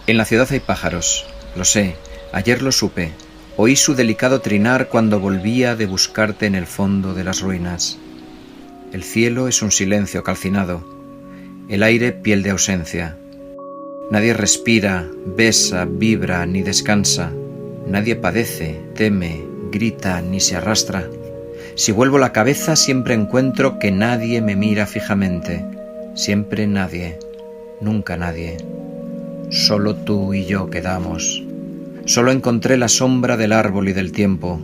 En la ciudad hay pájaros, lo sé, ayer lo supe. Oí su delicado trinar cuando volvía de buscarte en el fondo de las ruinas. El cielo es un silencio calcinado, el aire piel de ausencia. Nadie respira, besa, vibra ni descansa. Nadie padece, teme, grita ni se arrastra. Si vuelvo la cabeza siempre encuentro que nadie me mira fijamente. Siempre nadie, nunca nadie. Solo tú y yo quedamos. Solo encontré la sombra del árbol y del tiempo.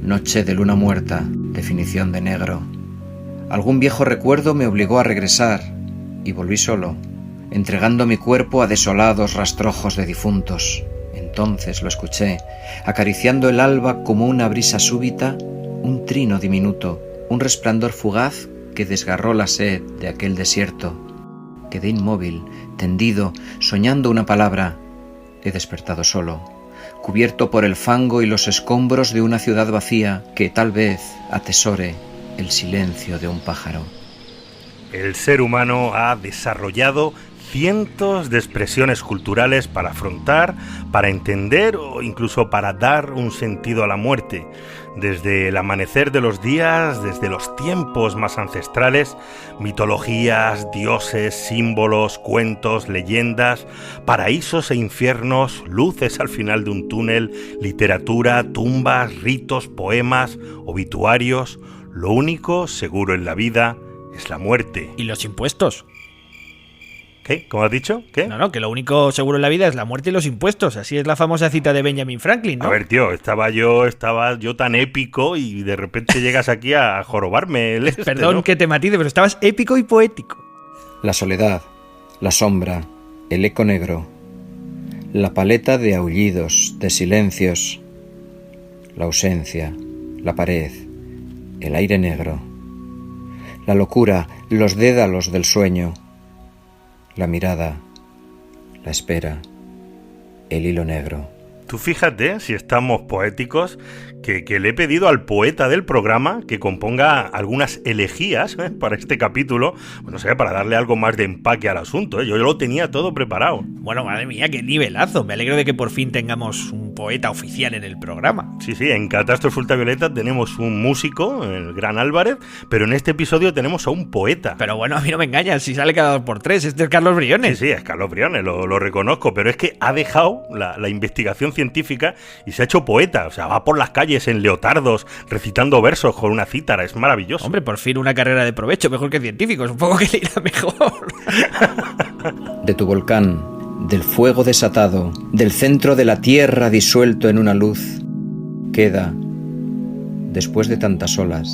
Noche de luna muerta, definición de negro. Algún viejo recuerdo me obligó a regresar y volví solo, entregando mi cuerpo a desolados rastrojos de difuntos. Entonces lo escuché, acariciando el alba como una brisa súbita, un trino diminuto, un resplandor fugaz que desgarró la sed de aquel desierto. Quedé inmóvil, tendido, soñando una palabra. He despertado solo, cubierto por el fango y los escombros de una ciudad vacía que tal vez atesore el silencio de un pájaro. El ser humano ha desarrollado cientos de expresiones culturales para afrontar, para entender o incluso para dar un sentido a la muerte. Desde el amanecer de los días, desde los tiempos más ancestrales, mitologías, dioses, símbolos, cuentos, leyendas, paraísos e infiernos, luces al final de un túnel, literatura, tumbas, ritos, poemas, obituarios. Lo único seguro en la vida es la muerte. ¿Y los impuestos? ¿Qué? ¿Cómo has dicho? ¿Qué? No, que lo único seguro en la vida es la muerte y los impuestos. Así es la famosa cita de Benjamin Franklin, ¿no? A ver, tío, estaba yo tan épico y de repente llegas aquí a jorobarme el Perdón, ¿no? que te matice, pero estabas épico y poético. La soledad, la sombra, el eco negro, la paleta de aullidos, de silencios, la ausencia, la pared, el aire negro, la locura, los dédalos del sueño, la mirada, la espera, el hilo negro. Tú fíjate, si estamos poéticos, que le he pedido al poeta del programa que componga algunas elegías para este capítulo, no sé, para darle algo más de empaque al asunto. Yo lo tenía todo preparado. Bueno, madre mía, qué nivelazo. Me alegro de que por fin tengamos un poeta oficial en el programa. Sí, en Catástrofe Ultravioleta tenemos un músico, el gran Álvarez, pero en este episodio tenemos a un poeta. Pero bueno, a mí no me engañan, si sale cada 2x3, este es Carlos Briones. Sí, es Carlos Briones, lo reconozco, pero es que ha dejado la investigación científica y se ha hecho poeta. O sea, va por las calles en leotardos recitando versos con una cítara, es maravilloso. Hombre, por fin una carrera de provecho, mejor que científico, supongo que le irá mejor. De tu volcán, del fuego desatado, del centro de la tierra disuelto en una luz, queda, después de tantas olas,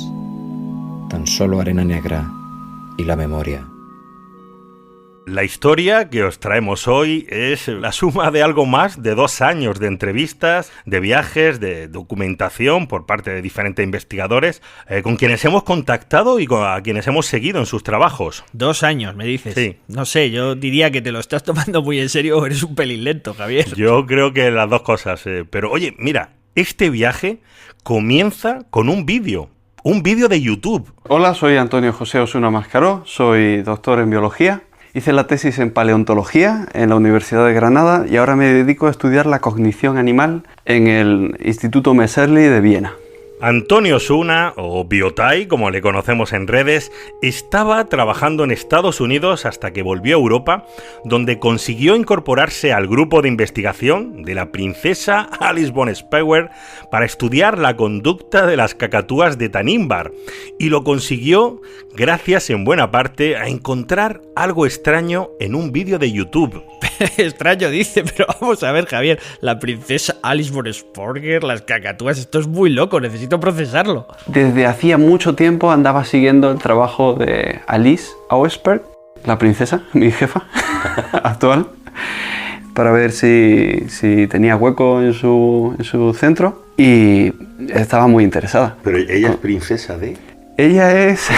tan solo arena negra y la memoria. La historia que os traemos hoy es la suma de algo más de 2 años de entrevistas, de viajes, de documentación por parte de diferentes investigadores con quienes hemos contactado y a quienes hemos seguido en sus trabajos. 2 años, me dices. Sí. No sé, yo diría que te lo estás tomando muy en serio o eres un pelín lento, Javier. Yo creo que las dos cosas. Pero oye, mira, este viaje comienza con un vídeo de YouTube. Hola, soy Antonio José Osuna Mascaró, soy doctor en biología. Hice la tesis en paleontología en la Universidad de Granada y ahora me dedico a estudiar la cognición animal en el Instituto Messerli de Viena. Antonio Osuna, o Biotai, como le conocemos en redes, estaba trabajando en Estados Unidos hasta que volvió a Europa, donde consiguió incorporarse al grupo de investigación de la princesa Alice von Speyer para estudiar la conducta de las cacatúas de Tanimbar, y lo consiguió gracias en buena parte a encontrar algo extraño en un vídeo de YouTube. Extraño, dice, pero vamos a ver, Javier, la princesa Alice von Speyer, las cacatúas, esto es muy loco, necesito procesarlo. Desde hacía mucho tiempo andaba siguiendo el trabajo de Alice Ausberg, la princesa, mi jefa actual, para ver si tenía hueco en su centro, y estaba muy interesada. Pero ella es princesa de... Ella es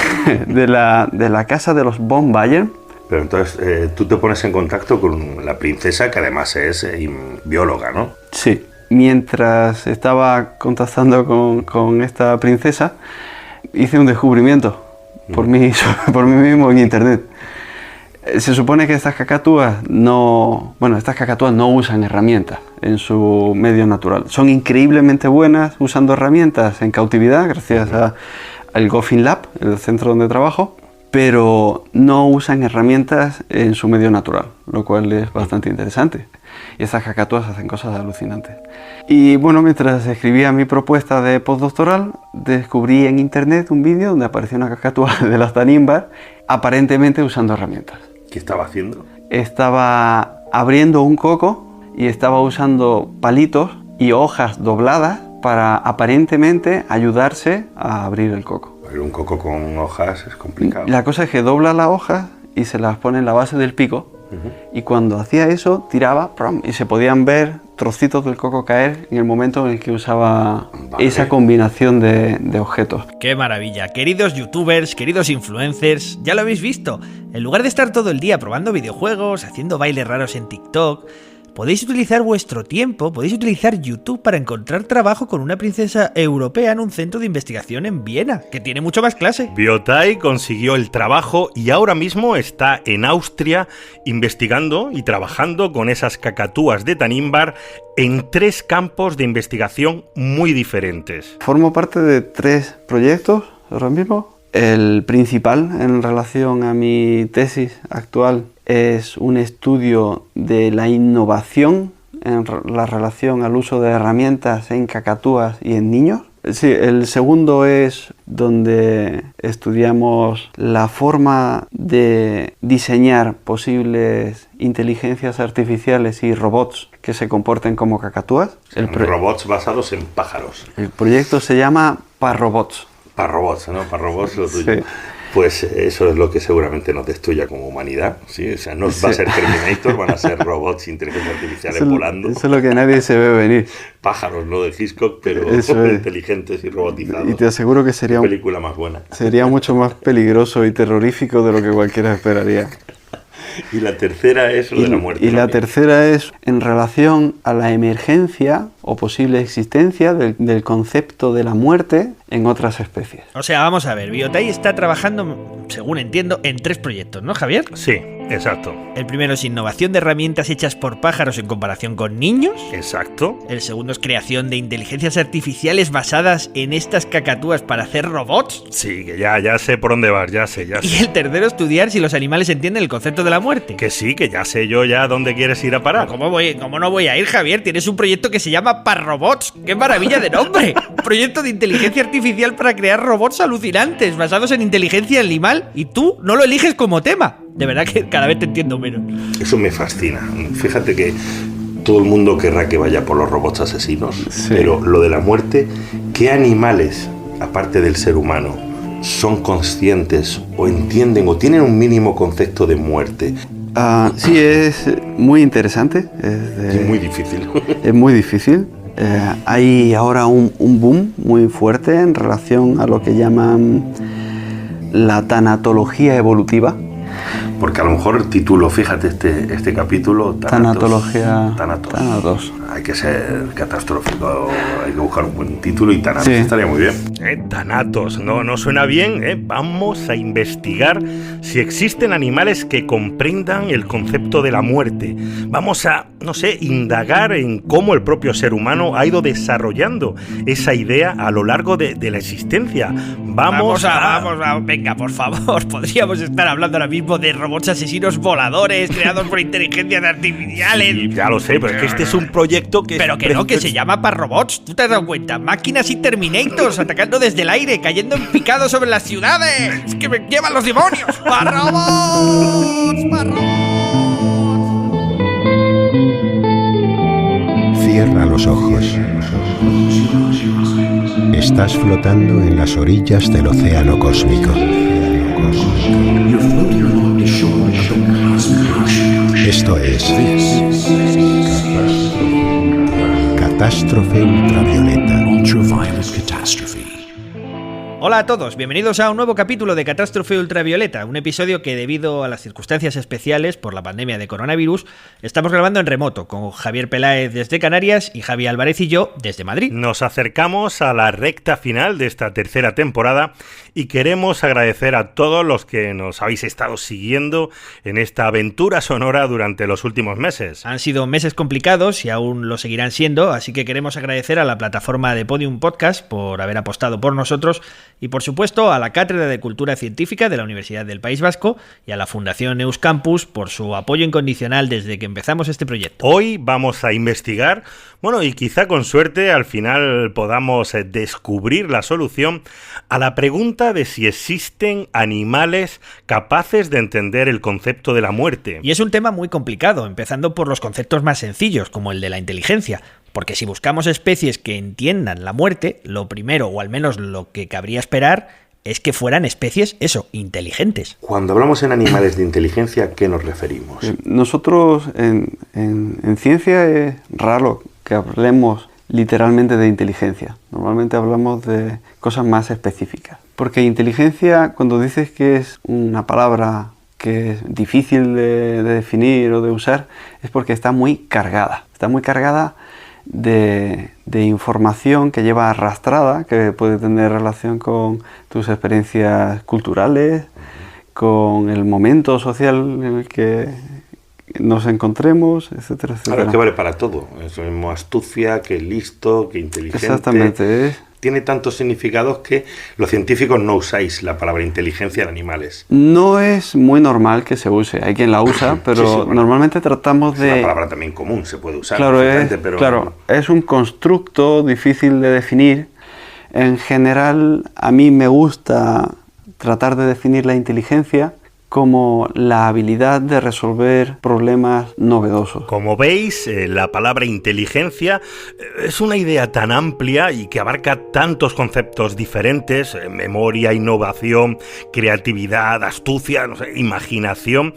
de la casa de los von Bayern. Pero entonces tú te pones en contacto con la princesa, que además es bióloga, ¿no? Sí. Mientras estaba contactando con esta princesa, hice un descubrimiento por mí mismo en internet. Se supone que estas cacatúas no usan herramientas en su medio natural. Son increíblemente buenas usando herramientas en cautividad, gracias al Goffin Lab, el centro donde trabajo, pero no usan herramientas en su medio natural, lo cual es bastante interesante. Y estas cacatúas hacen cosas alucinantes. Y bueno, mientras escribía mi propuesta de postdoctoral, descubrí en internet un vídeo donde aparecía una cacatúa de las Tanimbar, aparentemente usando herramientas. ¿Qué estaba haciendo? Estaba abriendo un coco y estaba usando palitos y hojas dobladas para aparentemente ayudarse a abrir el coco. Pero un coco con hojas es complicado. La cosa es que dobla las hojas y se las pone en la base del pico. Y cuando hacía eso, tiraba ¡prum! Y se podían ver trocitos del coco caer en el momento en el que usaba esa combinación de objetos. ¡Qué maravilla! Queridos youtubers, queridos influencers, ya lo habéis visto. En lugar de estar todo el día probando videojuegos, haciendo bailes raros en TikTok, podéis utilizar vuestro tiempo, podéis utilizar YouTube para encontrar trabajo con una princesa europea en un centro de investigación en Viena, que tiene mucho más clase. Biotai consiguió el trabajo y ahora mismo está en Austria investigando y trabajando con esas cacatúas de Tanimbar en 3 campos de investigación muy diferentes. Formo parte de 3 proyectos ahora mismo. El principal en relación a mi tesis actual es un estudio de la innovación en la relación al uso de herramientas en cacatúas y en niños. Sí, el segundo es donde estudiamos la forma de diseñar posibles inteligencias artificiales y robots que se comporten como cacatúas. Robots basados en pájaros. El proyecto se llama Parrobots. Parrobots, ¿no? Parrobots lo tuyo. Sí. Pues eso es lo que seguramente nos destruya como humanidad, ¿sí? O sea, no va a ser Terminator, van a ser robots, inteligencias artificiales volando. Eso es lo que nadie se ve venir. Pájaros, no de Hitchcock, pero inteligentes y robotizados. Y te aseguro que sería película más buena. Sería mucho más peligroso y terrorífico de lo que cualquiera esperaría. Y la tercera es lo de la muerte. Y la tercera es en relación a la emergencia o posible existencia del concepto de la muerte en otras especies. O sea, vamos a ver, Biotai está trabajando, según entiendo, en 3 proyectos, ¿no, Javier? Sí, exacto. El primero es innovación de herramientas hechas por pájaros en comparación con niños. Exacto. El segundo es creación de inteligencias artificiales basadas en estas cacatúas para hacer robots. Sí, que ya sé por dónde vas, ya sé. Y el tercero, estudiar si los animales entienden el concepto de la muerte. Que sí, que ya sé yo ya dónde quieres ir a parar. ¿Cómo no voy a ir, Javier? Tienes un proyecto que se llama Parrobots. ¡Qué maravilla de nombre! Un proyecto de inteligencia artificial para crear robots alucinantes basados en inteligencia animal y tú no lo eliges como tema. De verdad que cada vez te entiendo menos. Eso me fascina. Fíjate que todo el mundo querrá que vaya por los robots asesinos, sí. Pero lo de la muerte, ¿qué animales, aparte del ser humano, son conscientes o entienden o tienen un mínimo concepto de muerte? Sí, es muy interesante. Es muy difícil. Es muy difícil. Hay ahora un boom muy fuerte en relación a lo que llaman la tanatología evolutiva. Porque a lo mejor el título, fíjate, este capítulo, Thanatos. Hay que ser catastrófico, hay que buscar un buen título y Thanatos sí. Estaría muy bien. Thanatos, no suena bien, Vamos a investigar si existen animales que comprendan el concepto de la muerte. Vamos a, indagar en cómo el propio ser humano ha ido desarrollando esa idea a lo largo de la existencia. Vamos a... Venga, por favor, podríamos estar hablando ahora mismo de robots asesinos voladores creados por inteligencias artificiales. Sí, ya lo sé, pero es que este es un proyecto que... Pero que no, que se llama Parrobots. ¿Tú te has dado cuenta? Máquinas y Terminators atacando desde el aire, cayendo en picado sobre las ciudades. ¡Es que me llevan los demonios! ¡Parrobots! Cierra los ojos. Estás flotando en las orillas del océano cósmico. Esto es Catástrofe ultravioleta. Hola a todos, bienvenidos a un nuevo capítulo de Catástrofe Ultravioleta, un episodio que debido a las circunstancias especiales por la pandemia de coronavirus estamos grabando en remoto, con Javier Peláez desde Canarias y Javi Álvarez y yo desde Madrid. Nos acercamos a la recta final de esta tercera temporada y queremos agradecer a todos los que nos habéis estado siguiendo en esta aventura sonora durante los últimos meses. Han sido meses complicados y aún lo seguirán siendo, así que queremos agradecer a la plataforma de Podium Podcast por haber apostado por nosotros y por supuesto a la Cátedra de Cultura Científica de la Universidad del País Vasco y a la Fundación Euskampus por su apoyo incondicional desde que empezamos este proyecto. Hoy vamos a investigar, y quizá con suerte al final podamos descubrir la solución a la pregunta de si existen animales capaces de entender el concepto de la muerte. Y es un tema muy complicado, empezando por los conceptos más sencillos, como el de la inteligencia. Porque si buscamos especies que entiendan la muerte, lo primero, o al menos lo que cabría esperar, es que fueran especies, inteligentes. Cuando hablamos en animales de inteligencia, ¿a qué nos referimos? Nosotros en ciencia es raro que hablemos literalmente de inteligencia. Normalmente hablamos de cosas más específicas. Porque inteligencia, cuando dices que es una palabra que es difícil de definir o de usar, es porque está muy cargada. Está muy cargada de información que lleva arrastrada, que puede tener relación con tus experiencias culturales, con el momento social en el que nos encontremos, etcétera, etcétera. Claro, que vale para todo. Es lo mismo astucia, que listo, que inteligente. Exactamente. Tiene tantos significados que los científicos no usáis la palabra inteligencia en animales. No es muy normal que se use. Hay quien la usa, pero normalmente tratamos de... Es una palabra también común, se puede usar. Claro, es un constructo difícil de definir. En general, a mí me gusta tratar de definir la inteligencia como la habilidad de resolver problemas novedosos. Como veis, la palabra inteligencia es una idea tan amplia y que abarca tantos conceptos diferentes, memoria, innovación, creatividad, astucia, imaginación.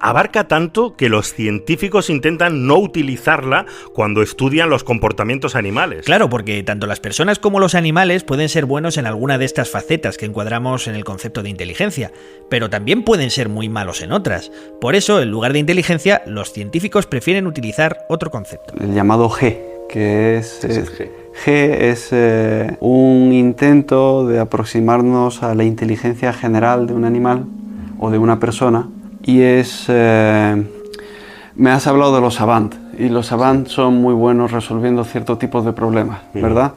Abarca tanto que los científicos intentan no utilizarla cuando estudian los comportamientos animales. Claro, porque tanto las personas como los animales pueden ser buenos en alguna de estas facetas que encuadramos en el concepto de inteligencia, pero también pueden ser muy malos en otras. Por eso, en lugar de inteligencia, los científicos prefieren utilizar otro concepto. El llamado G, que es... G es un intento de aproximarnos a la inteligencia general de un animal o de una persona, y es... me has hablado de los savant, y los savant son muy buenos resolviendo ciertos tipos de problemas, ¿verdad?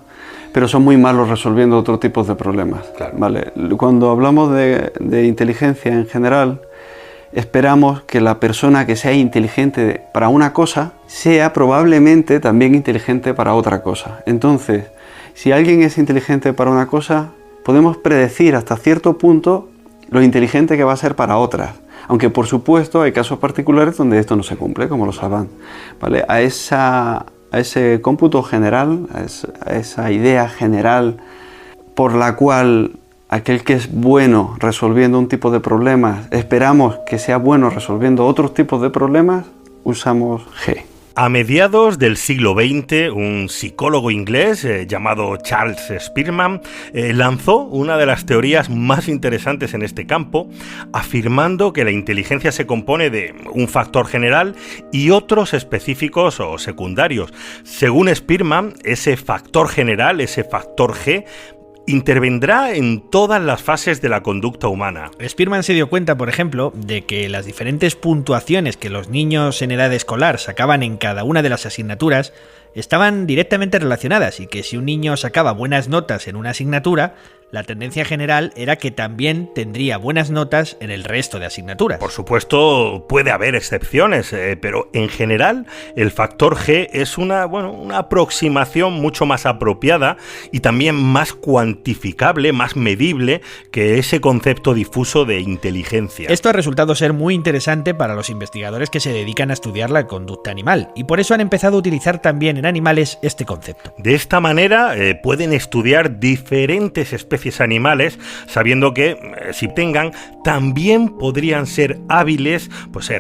Pero son muy malos resolviendo otros tipos de problemas. Claro. ¿Vale? Cuando hablamos de inteligencia en general, esperamos que la persona que sea inteligente para una cosa sea probablemente también inteligente para otra cosa. Entonces, si alguien es inteligente para una cosa, podemos predecir hasta cierto punto lo inteligente que va a ser para otras. Aunque por supuesto hay casos particulares donde esto no se cumple, como los savant, ¿vale? A ese cómputo general, a esa idea general por la cual aquel que es bueno resolviendo un tipo de problemas, esperamos que sea bueno resolviendo otros tipos de problemas, usamos G. A mediados del siglo XX, un psicólogo inglés llamado Charles Spearman lanzó una de las teorías más interesantes en este campo, afirmando que la inteligencia se compone de un factor general y otros específicos o secundarios. Según Spearman, ese factor general, ese factor G, intervendrá en todas las fases de la conducta humana. Spearman se dio cuenta, por ejemplo, de que las diferentes puntuaciones que los niños en edad escolar sacaban en cada una de las asignaturas estaban directamente relacionadas y que si un niño sacaba buenas notas en una asignatura, la tendencia general era que también tendría buenas notas en el resto de asignaturas. Por supuesto, puede haber excepciones, pero en general el factor G es una aproximación mucho más apropiada y también más cuantificable, más medible que ese concepto difuso de inteligencia. Esto ha resultado ser muy interesante para los investigadores que se dedican a estudiar la conducta animal y por eso han empezado a utilizar también en animales este concepto. De esta manera pueden estudiar diferentes especies animales, sabiendo que si tengan, también podrían ser hábiles,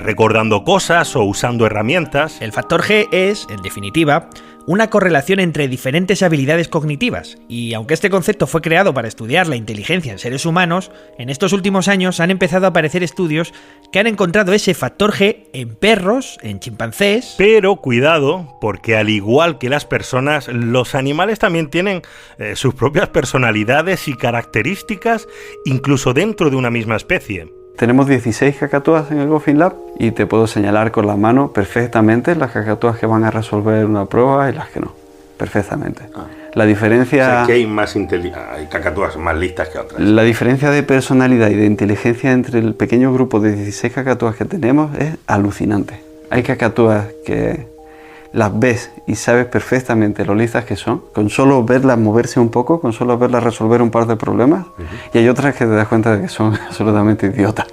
recordando cosas o usando herramientas. El factor G es, en definitiva, una correlación entre diferentes habilidades cognitivas, y aunque este concepto fue creado para estudiar la inteligencia en seres humanos, en estos últimos años han empezado a aparecer estudios que han encontrado ese factor G en perros, en chimpancés... Pero cuidado, porque al igual que las personas, los animales también tienen sus propias personalidades y características, incluso dentro de una misma especie. Tenemos 16 cacatúas en el Goffin Lab y te puedo señalar con la mano perfectamente las cacatúas que van a resolver una prueba y las que no. Perfectamente. La diferencia... O sea, que hay cacatúas más listas que otras. La diferencia de personalidad y de inteligencia entre el pequeño grupo de 16 cacatúas que tenemos es alucinante. Hay cacatúas que las ves y sabes perfectamente lo listas que son, con solo verlas moverse un poco, con solo verlas resolver un par de problemas, y hay otras que te das cuenta de que son absolutamente idiotas.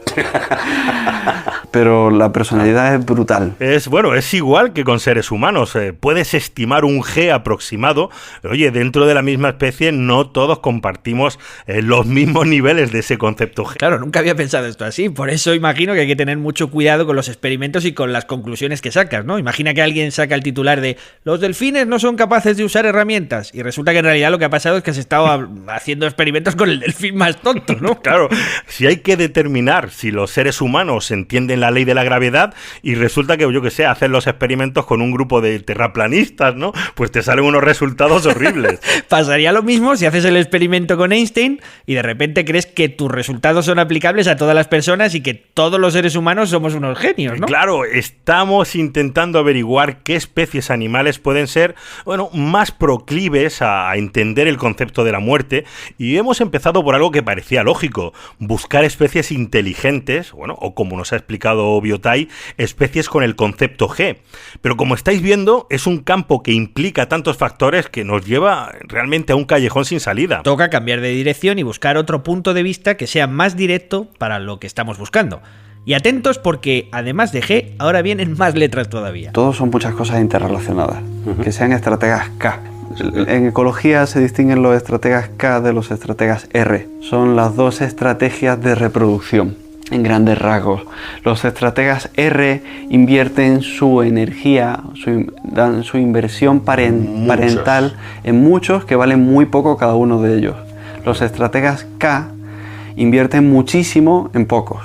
Pero la personalidad es brutal. Es igual que con seres humanos. Puedes estimar un G aproximado, pero oye, dentro de la misma especie no todos compartimos los mismos niveles de ese concepto G. Claro, nunca había pensado esto así, por eso imagino que hay que tener mucho cuidado con los experimentos y con las conclusiones que sacas, ¿no? Imagina que alguien saca el titular de "los delfines no son capaces de usar herramientas", y resulta que en realidad lo que ha pasado es que has estado haciendo experimentos con el delfín más tonto, ¿no? Claro, si hay que determinar si los seres humanos entienden la ley de la gravedad y resulta que, yo que sé, hacen los experimentos con un grupo de terraplanistas, ¿no? Pues te salen unos resultados horribles. Pasaría lo mismo si haces el experimento con Einstein y de repente crees que tus resultados son aplicables a todas las personas y que todos los seres humanos somos unos genios, ¿no? Claro, estamos intentando averiguar qué especies animales pueden ser, más proclives a entender el concepto de la muerte, y hemos empezado por algo que parecía lógico: buscar especies inteligentes, o como nos ha explicado Biotai, especies con el concepto G. Pero como estáis viendo, es un campo que implica tantos factores que nos lleva realmente a un callejón sin salida. Toca cambiar de dirección y buscar otro punto de vista que sea más directo para lo que estamos buscando. Y atentos porque, además de G, ahora vienen más letras todavía. Todos son muchas cosas interrelacionadas. Que sean estrategas K. En ecología se distinguen los estrategas K de los estrategas R. Son las dos estrategias de reproducción, en grandes rasgos. Los estrategas R invierten su energía, dan su inversión parental en muchos que valen muy poco cada uno de ellos. Los estrategas K invierten muchísimo en pocos.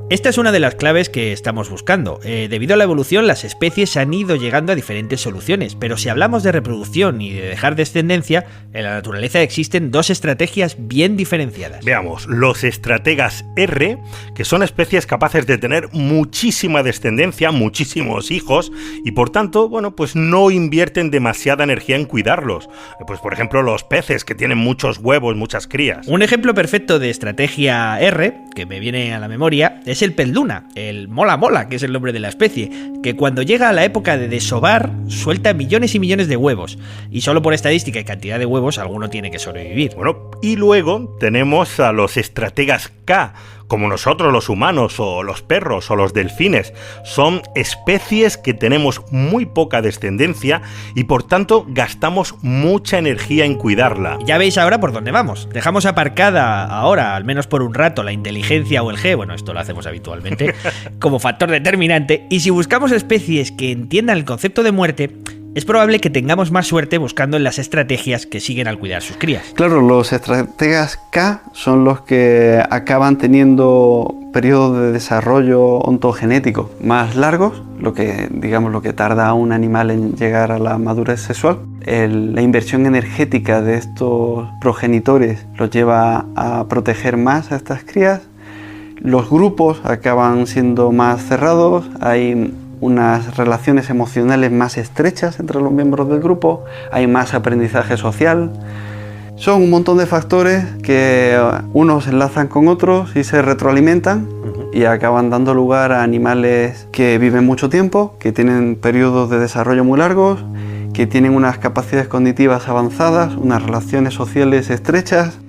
Esta es una de las claves que estamos buscando. Debido a la evolución, las especies han ido llegando a diferentes soluciones, pero si hablamos de reproducción y de dejar descendencia, en la naturaleza existen dos estrategias bien diferenciadas. Veamos, los estrategas R, que son especies capaces de tener muchísima descendencia, muchísimos hijos, y por tanto, pues no invierten demasiada energía en cuidarlos. Pues por ejemplo, los peces, que tienen muchos huevos, muchas crías. Un ejemplo perfecto de estrategia R, que me viene a la memoria, es el pez luna, el mola mola, que es el nombre de la especie, que cuando llega a la época de desovar suelta millones y millones de huevos, y solo por estadística y cantidad de huevos alguno tiene que sobrevivir. Y luego tenemos a los estrategas K, como nosotros los humanos o los perros o los delfines. Son especies que tenemos muy poca descendencia y por tanto gastamos mucha energía en cuidarla. Ya veis ahora por dónde vamos. Dejamos aparcada ahora, al menos por un rato, la inteligencia o el G, esto lo hacemos habitualmente, como factor determinante, y si buscamos especies que entiendan el concepto de muerte, es probable que tengamos más suerte buscando en las estrategias que siguen al cuidar sus crías. Claro, los estrategas K son los que acaban teniendo periodos de desarrollo ontogenético más largos, lo que tarda un animal en llegar a la madurez sexual. La inversión energética de estos progenitores los lleva a proteger más a estas crías. Los grupos acaban siendo más cerrados, hay unas relaciones emocionales más estrechas entre los miembros del grupo, hay más aprendizaje social. Son un montón de factores que unos enlazan con otros y se retroalimentan y acaban dando lugar a animales que viven mucho tiempo, que tienen periodos de desarrollo muy largos, que tienen unas capacidades cognitivas avanzadas, unas relaciones sociales estrechas.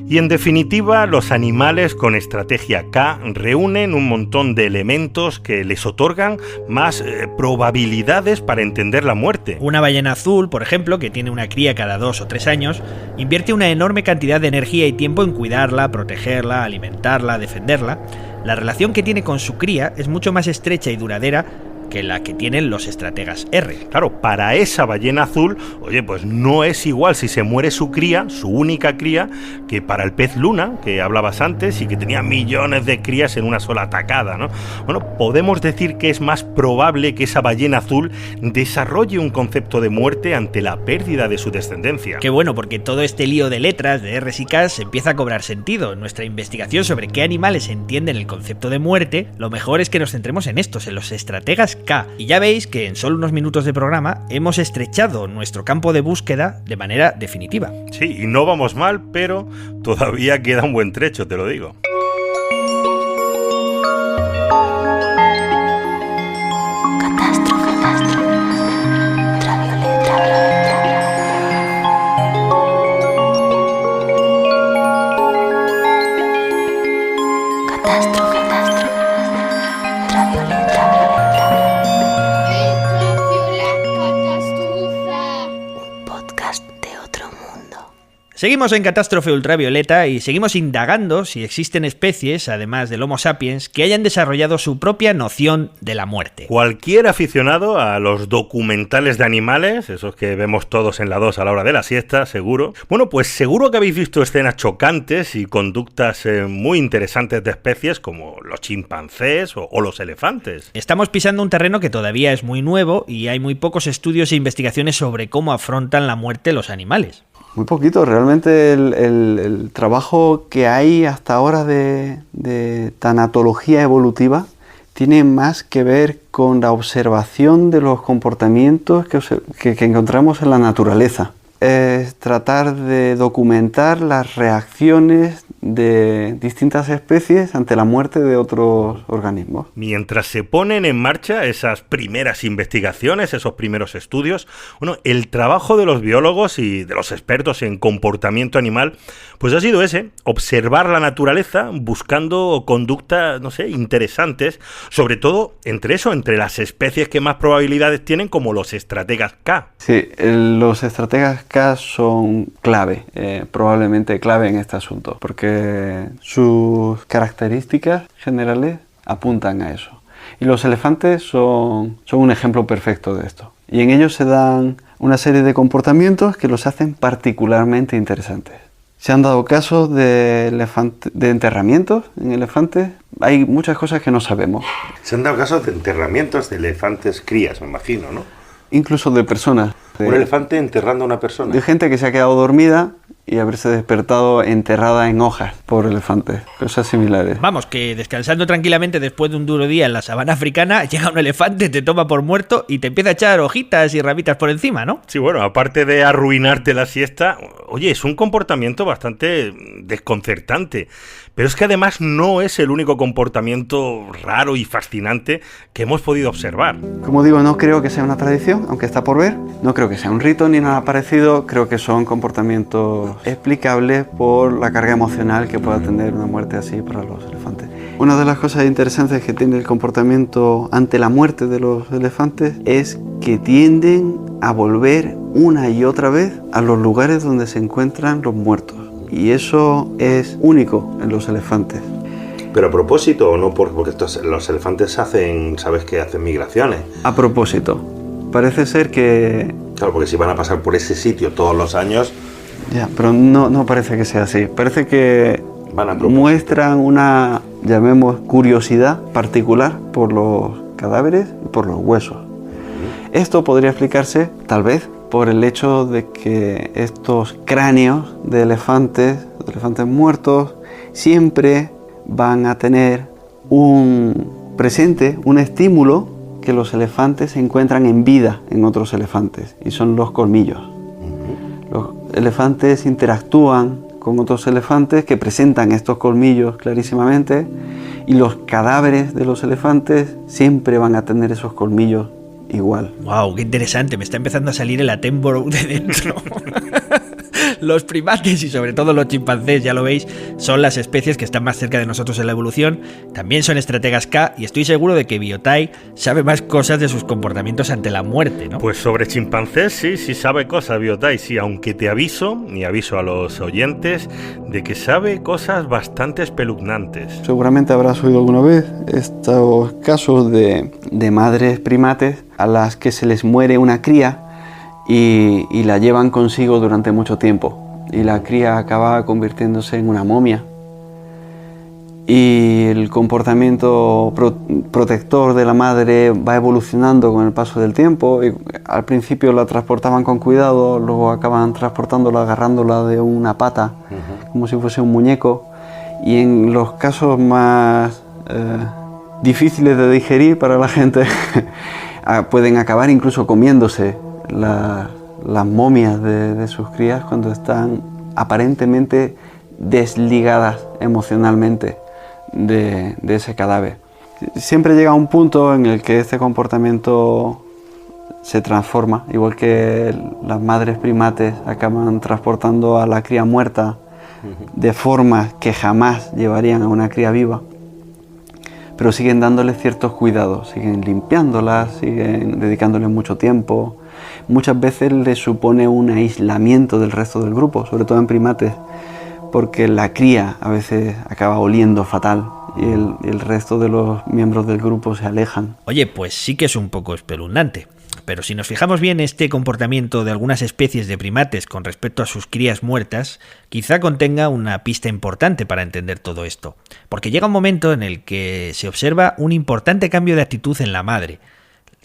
Y en definitiva, los animales con estrategia K reúnen un montón de elementos que les otorgan más probabilidades para entender la muerte. Una ballena azul, por ejemplo, que tiene una cría cada 2 o 3 años, invierte una enorme cantidad de energía y tiempo en cuidarla, protegerla, alimentarla, defenderla. La relación que tiene con su cría es mucho más estrecha y duradera que la que tienen los estrategas R. Claro, para esa ballena azul, oye, pues no es igual si se muere su cría, su única cría, que para el pez luna, que hablabas antes y que tenía millones de crías en una sola atacada, ¿no? Bueno, podemos decir que es más probable que esa ballena azul desarrolle un concepto de muerte ante la pérdida de su descendencia. Qué bueno, porque todo este lío de letras, de R's y K's, empieza a cobrar sentido. En nuestra investigación sobre qué animales entienden el concepto de muerte, lo mejor es que nos centremos en estos, en los estrategas K. Y ya veis que en solo unos minutos de programa hemos estrechado nuestro campo de búsqueda de manera definitiva. Sí, y no vamos mal, pero todavía queda un buen trecho, te lo digo. Seguimos en Catástrofe Ultravioleta y seguimos indagando si existen especies, además del Homo sapiens, que hayan desarrollado su propia noción de la muerte. Cualquier aficionado a los documentales de animales, esos que vemos todos en la 2 a la hora de la siesta, seguro. Bueno, pues seguro que habéis visto escenas chocantes y conductas muy interesantes de especies como los chimpancés o los elefantes. Estamos pisando un terreno que todavía es muy nuevo y hay muy pocos estudios e investigaciones sobre cómo afrontan la muerte los animales. Muy poquito, realmente el trabajo que hay hasta ahora de tanatología evolutiva tiene más que ver con la observación de los comportamientos que encontramos en la naturaleza. Es tratar de documentar las reacciones de distintas especies ante la muerte de otros organismos. Mientras se ponen en marcha esas primeras investigaciones, esos primeros estudios, bueno, el trabajo de los biólogos y de los expertos en comportamiento animal, pues ha sido ese, observar la naturaleza buscando conductas, no sé, interesantes, sobre todo entre las especies que más probabilidades tienen, como los estrategas K. Sí, los estrategas K son clave, probablemente clave en este asunto, porque sus características generales apuntan a eso. Y los elefantes son un ejemplo perfecto de esto. Y en ellos se dan una serie de comportamientos que los hacen particularmente interesantes. Se han dado casos de enterramientos en elefantes. Hay muchas cosas que no sabemos. Se han dado casos de enterramientos de elefantes crías, me imagino, ¿no? Incluso de personas. Un elefante enterrando a una persona. De gente que se ha quedado dormida y haberse despertado enterrada en hojas por elefantes, cosas similares. Vamos, que descansando tranquilamente después de un duro día en la sabana africana, llega un elefante, te toma por muerto y te empieza a echar hojitas y ramitas por encima, ¿no? Sí, bueno, aparte de arruinarte la siesta, oye, es un comportamiento bastante desconcertante. Pero es que además no es el único comportamiento raro y fascinante que hemos podido observar. Como digo, no creo que sea una tradición, aunque está por ver. No creo que sea un rito ni nada parecido. Creo que son comportamientos explicables por la carga emocional que pueda tener una muerte así para los elefantes. Una de las cosas interesantes que tiene el comportamiento ante la muerte de los elefantes es que tienden a volver una y otra vez a los lugares donde se encuentran los muertos. Y eso es único en los elefantes. ¿Pero a propósito o no? Porque los elefantes hacen migraciones. A propósito. Parece ser que... Claro, porque si van a pasar por ese sitio todos los años... Ya, pero no parece que sea así. Parece que muestran una, llamemos, curiosidad particular por los cadáveres y por los huesos. Esto podría explicarse, tal vez, por el hecho de que estos cráneos de elefantes muertos, siempre van a tener un estímulo que los elefantes encuentran en vida en otros elefantes, y son los colmillos. Los elefantes interactúan con otros elefantes que presentan estos colmillos clarísimamente, y los cadáveres de los elefantes siempre van a tener esos colmillos igual. ¡Wow! ¡Qué interesante! Me está empezando a salir el Attenborough de dentro. Los primates y sobre todo los chimpancés, ya lo veis, son las especies que están más cerca de nosotros en la evolución. También son estrategas K y estoy seguro de que Biotai sabe más cosas de sus comportamientos ante la muerte, ¿no? Pues sobre chimpancés sí sabe cosas, Biotai, sí, aunque te aviso, y aviso a los oyentes, de que sabe cosas bastante espeluznantes. Seguramente habrás oído alguna vez estos casos de madres primates a las que se les muere una cría y la llevan consigo durante mucho tiempo y la cría acaba convirtiéndose en una momia y el comportamiento protector de la madre va evolucionando con el paso del tiempo y al principio la transportaban con cuidado, luego acaban transportándola agarrándola de una pata como si fuese un muñeco y en los casos más difíciles de digerir para la gente pueden acabar incluso comiéndose las momias de sus crías cuando están aparentemente desligadas emocionalmente de ese cadáver. Siempre llega un punto en el que este comportamiento se transforma, igual que las madres primates acaban transportando a la cría muerta de formas que jamás llevarían a una cría viva, pero siguen dándole ciertos cuidados, siguen limpiándolas, siguen dedicándole mucho tiempo. Muchas veces les supone un aislamiento del resto del grupo, sobre todo en primates, porque la cría a veces acaba oliendo fatal y el resto de los miembros del grupo se alejan. Oye, pues sí que es un poco espeluznante. Pero si nos fijamos bien, este comportamiento de algunas especies de primates con respecto a sus crías muertas, quizá contenga una pista importante para entender todo esto. Porque llega un momento en el que se observa un importante cambio de actitud en la madre.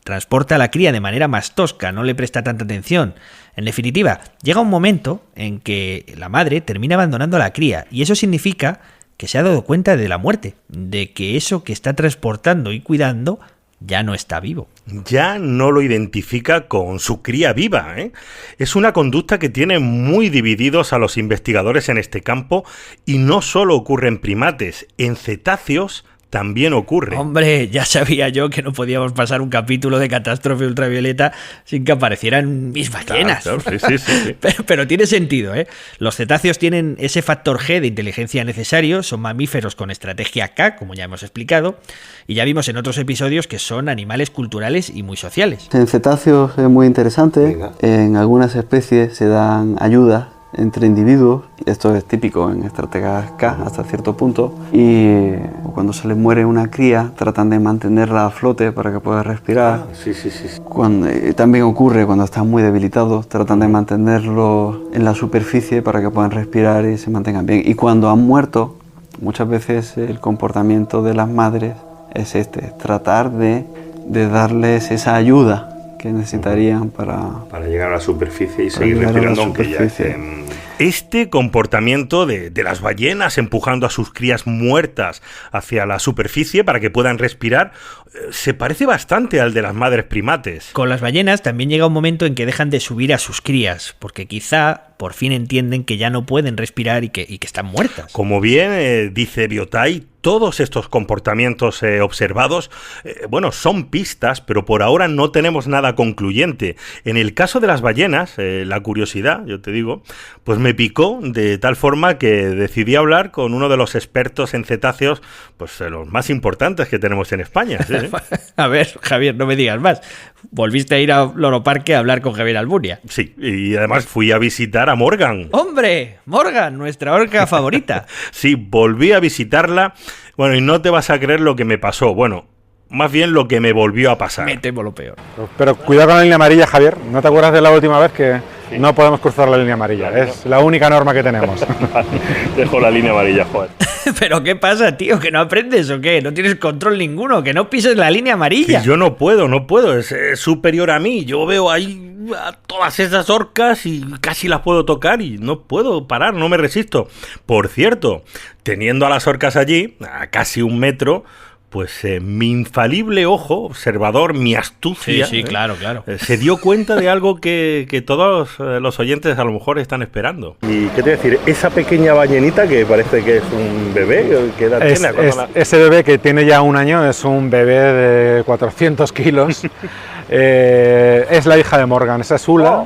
Transporta a la cría de manera más tosca, no le presta tanta atención. En definitiva, llega un momento en que la madre termina abandonando a la cría, y eso significa que se ha dado cuenta de la muerte, de que eso que está transportando y cuidando ya no está vivo. Ya no lo identifica con su cría viva, ¿eh? Es una conducta que tiene muy divididos a los investigadores en este campo y no solo ocurre en primates, en cetáceos también ocurre. Hombre, ya sabía yo que no podíamos pasar un capítulo de Catástrofe Ultravioleta sin que aparecieran mis ballenas. Claro, sí. Pero tiene sentido, ¿eh? Los cetáceos tienen ese factor G de inteligencia necesario, son mamíferos con estrategia K, como ya hemos explicado, y ya vimos en otros episodios que son animales culturales y muy sociales. En cetáceos es muy interesante. Venga. En algunas especies se dan ayudas entre individuos, esto es típico en estrategas K hasta cierto punto, y cuando se les muere una cría tratan de mantenerla a flote para que pueda respirar. Sí. También ocurre cuando están muy debilitados, tratan de mantenerlos en la superficie para que puedan respirar y se mantengan bien. Y cuando han muerto, muchas veces el comportamiento de las madres es tratar de darles esa ayuda que necesitarían para llegar a la superficie y seguir respirando, aunque ya estén... Este comportamiento de las ballenas empujando a sus crías muertas hacia la superficie para que puedan respirar se parece bastante al de las madres primates. Con las ballenas también llega un momento en que dejan de subir a sus crías, porque quizá por fin entienden que ya no pueden respirar y que están muertas. Como bien dice Biotai, todos estos comportamientos observados, son pistas, pero por ahora no tenemos nada concluyente. En el caso de las ballenas, la curiosidad, yo te digo, pues me picó de tal forma que decidí hablar con uno de los expertos en cetáceos, pues los más importantes que tenemos en España. ¿Sí? A ver, Javier, no me digas más. Volviste a ir a Loro Parque a hablar con Javier Albunia. Sí, y además fui a visitar a Morgan. ¡Hombre! Morgan, nuestra orca favorita. Sí, volví a visitarla. Bueno, y no te vas a creer lo que me pasó. Bueno, más bien lo que me volvió a pasar. Me temo lo peor. Pero cuidado con la línea amarilla, Javier. ¿No te acuerdas de la última vez que no podemos cruzar la línea amarilla? Claro. Es la única norma que tenemos. Dejo la línea amarilla, joder. ¿Pero qué pasa, tío? ¿Que no aprendes o qué? ¿No tienes control ninguno? ¿Que no pises la línea amarilla? Que yo no puedo. Es superior a mí. Yo veo ahí a todas esas orcas y casi las puedo tocar y no puedo parar, no me resisto. Por cierto, teniendo a las orcas allí, a casi 1 metro... pues mi infalible ojo observador, mi astucia, sí, claro, se dio cuenta de algo que todos los oyentes a lo mejor están esperando. ¿Y qué te voy a decir? Esa pequeña ballenita que parece que es un bebé, ¿qué edad tiene? Ese bebé que tiene ya 1 año es un bebé de 400 kilos, es la hija de Morgan, esa es Ula.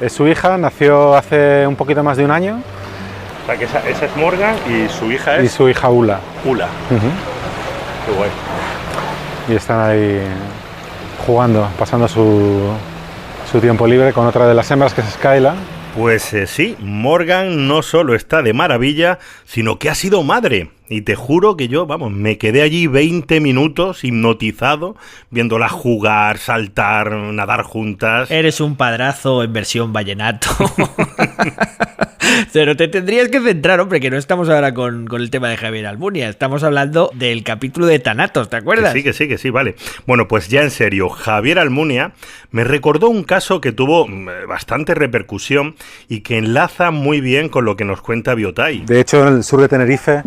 Es su hija, nació hace un poquito más de un año. O sea, que esa es Morgan y su hija es... Y su hija Ula. Ula. Qué guay. Y están ahí jugando, pasando su tiempo libre con otra de las hembras, que es Skyla. Pues sí, Morgan no solo está de maravilla, sino que ha sido madre. Y te juro que yo, me quedé allí 20 minutos hipnotizado, viéndola jugar, saltar, nadar juntas. Eres un padrazo en versión vallenato. Pero te tendrías que centrar, hombre, que no estamos ahora con el tema de Javier Almunia. Estamos hablando del capítulo de Thanatos, ¿te acuerdas? Que sí, vale. Bueno, pues ya en serio, Javier Almunia me recordó un caso que tuvo bastante repercusión y que enlaza muy bien con lo que nos cuenta Biotay. De hecho, en el sur de Tenerife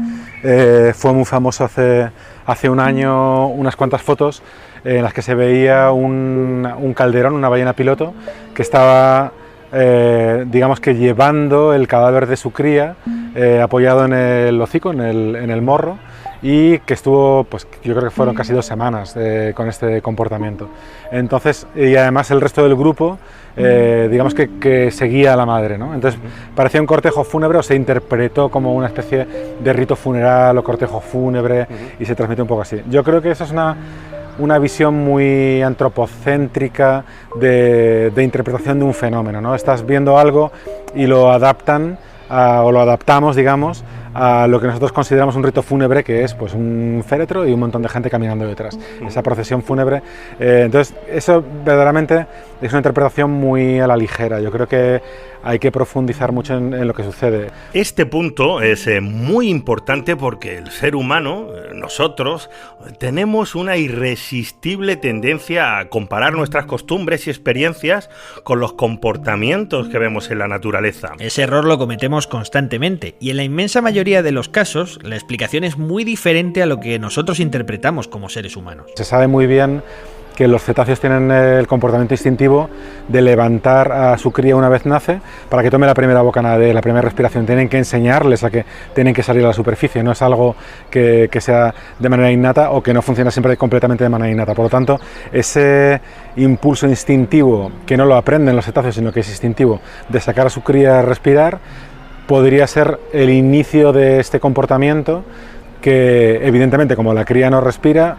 fue muy famoso hace un año unas cuantas fotos en las que se veía un calderón, una ballena piloto, que estaba... digamos que llevando el cadáver de su cría apoyado en el hocico, en el morro, y que estuvo, pues yo creo que fueron casi 2 semanas con este comportamiento. Entonces, y además el resto del grupo, digamos que seguía a la madre, ¿no? Entonces parecía un cortejo fúnebre, o se interpretó como una especie de rito funeral o cortejo fúnebre, y se transmitió un poco así. Yo creo que eso es una visión muy antropocéntrica de interpretación de un fenómeno, ¿no? Estás viendo algo y lo adaptan o lo adaptamos, digamos, a lo que nosotros consideramos un rito fúnebre, que es pues un féretro y un montón de gente caminando detrás. Esa procesión fúnebre. Entonces, eso verdaderamente es una interpretación muy a la ligera. Yo creo que hay que profundizar mucho en lo que sucede. Este punto es muy importante porque el ser humano, nosotros, tenemos una irresistible tendencia a comparar nuestras costumbres y experiencias con los comportamientos que vemos en la naturaleza. Ese error lo cometemos constantemente y en la inmensa mayoría de los casos la explicación es muy diferente a lo que nosotros interpretamos como seres humanos. Se sabe muy bien que los cetáceos tienen el comportamiento instintivo de levantar a su cría una vez nace para que tome la primera bocanada, la primera respiración. Tienen que enseñarles a que tienen que salir a la superficie, no es algo que sea de manera innata o que no funciona siempre completamente de manera innata. Por lo tanto, ese impulso instintivo, que no lo aprenden los cetáceos, sino que es instintivo, de sacar a su cría a respirar, podría ser el inicio de este comportamiento que, evidentemente, como la cría no respira,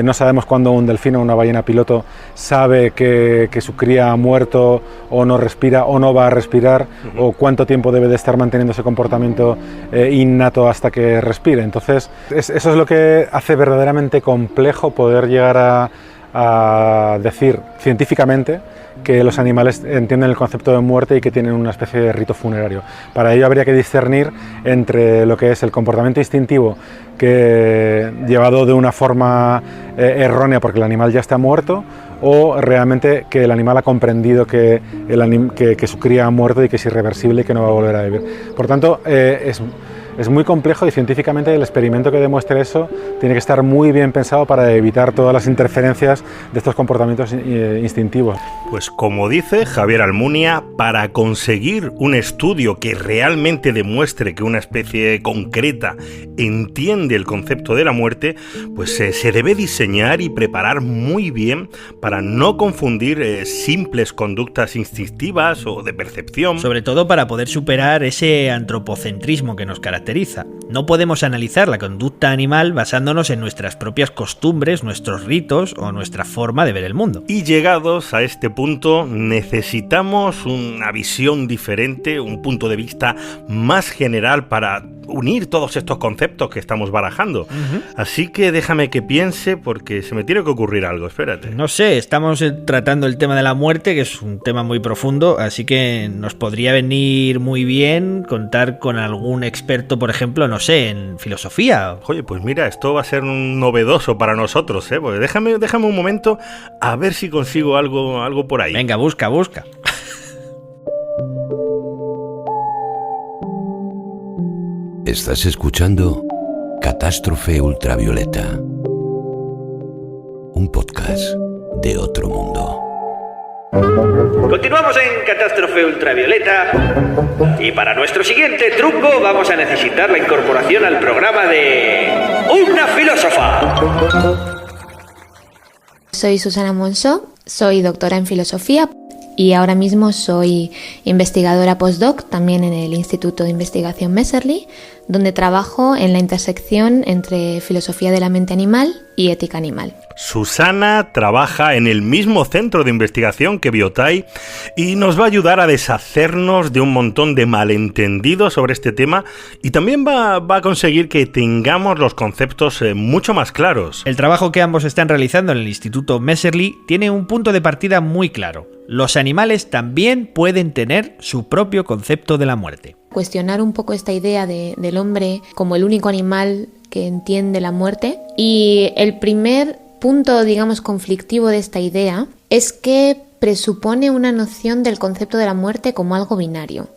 no sabemos cuándo un delfín o una ballena piloto sabe que su cría ha muerto o no respira o no va a respirar, o cuánto tiempo debe de estar manteniendo ese comportamiento innato hasta que respire. Entonces, eso es lo que hace verdaderamente complejo poder llegar a decir científicamente que los animales entienden el concepto de muerte y que tienen una especie de rito funerario. Para ello habría que discernir entre lo que es el comportamiento instintivo, que llevado de una forma errónea porque el animal ya está muerto, o realmente que el animal ha comprendido que su cría ha muerto y que es irreversible y que no va a volver a vivir. Por tanto, es muy complejo y científicamente el experimento que demuestre eso tiene que estar muy bien pensado para evitar todas las interferencias de estos comportamientos instintivos. Pues como dice Javier Almunia, para conseguir un estudio que realmente demuestre que una especie concreta entiende el concepto de la muerte, pues se debe diseñar y preparar muy bien para no confundir simples conductas instintivas o de percepción. Sobre todo para poder superar ese antropocentrismo que nos caracteriza. No podemos analizar la conducta animal basándonos en nuestras propias costumbres, nuestros ritos o nuestra forma de ver el mundo. Y llegados a este punto, necesitamos una visión diferente, un punto de vista más general para unir todos estos conceptos que estamos barajando. Así que déjame que piense porque se me tiene que ocurrir algo, espérate. No sé, estamos tratando el tema de la muerte, que es un tema muy profundo, así que nos podría venir muy bien contar con algún experto, por ejemplo, no sé, en filosofía. Oye, pues mira, esto va a ser novedoso para nosotros, ¿eh? Porque déjame un momento a ver si consigo algo por ahí. Venga, busca. Estás escuchando Catástrofe Ultravioleta, un podcast de otro mundo. Continuamos en Catástrofe Ultravioleta y para nuestro siguiente truco vamos a necesitar la incorporación al programa de una filósofa. Soy Susana Monzó, soy doctora en filosofía y ahora mismo soy investigadora postdoc también en el Instituto de Investigación Messerly, donde trabajo en la intersección entre filosofía de la mente animal y ética animal. Susana trabaja en el mismo centro de investigación que Biotai y nos va a ayudar a deshacernos de un montón de malentendidos sobre este tema, y también va a conseguir que tengamos los conceptos mucho más claros. El trabajo que ambos están realizando en el Instituto Messerly tiene un punto de partida muy claro. Los animales también pueden tener su propio concepto de la muerte. Cuestionar un poco esta idea del hombre como el único animal que entiende la muerte, y el primer punto, digamos, conflictivo de esta idea es que presupone una noción del concepto de la muerte como algo binario,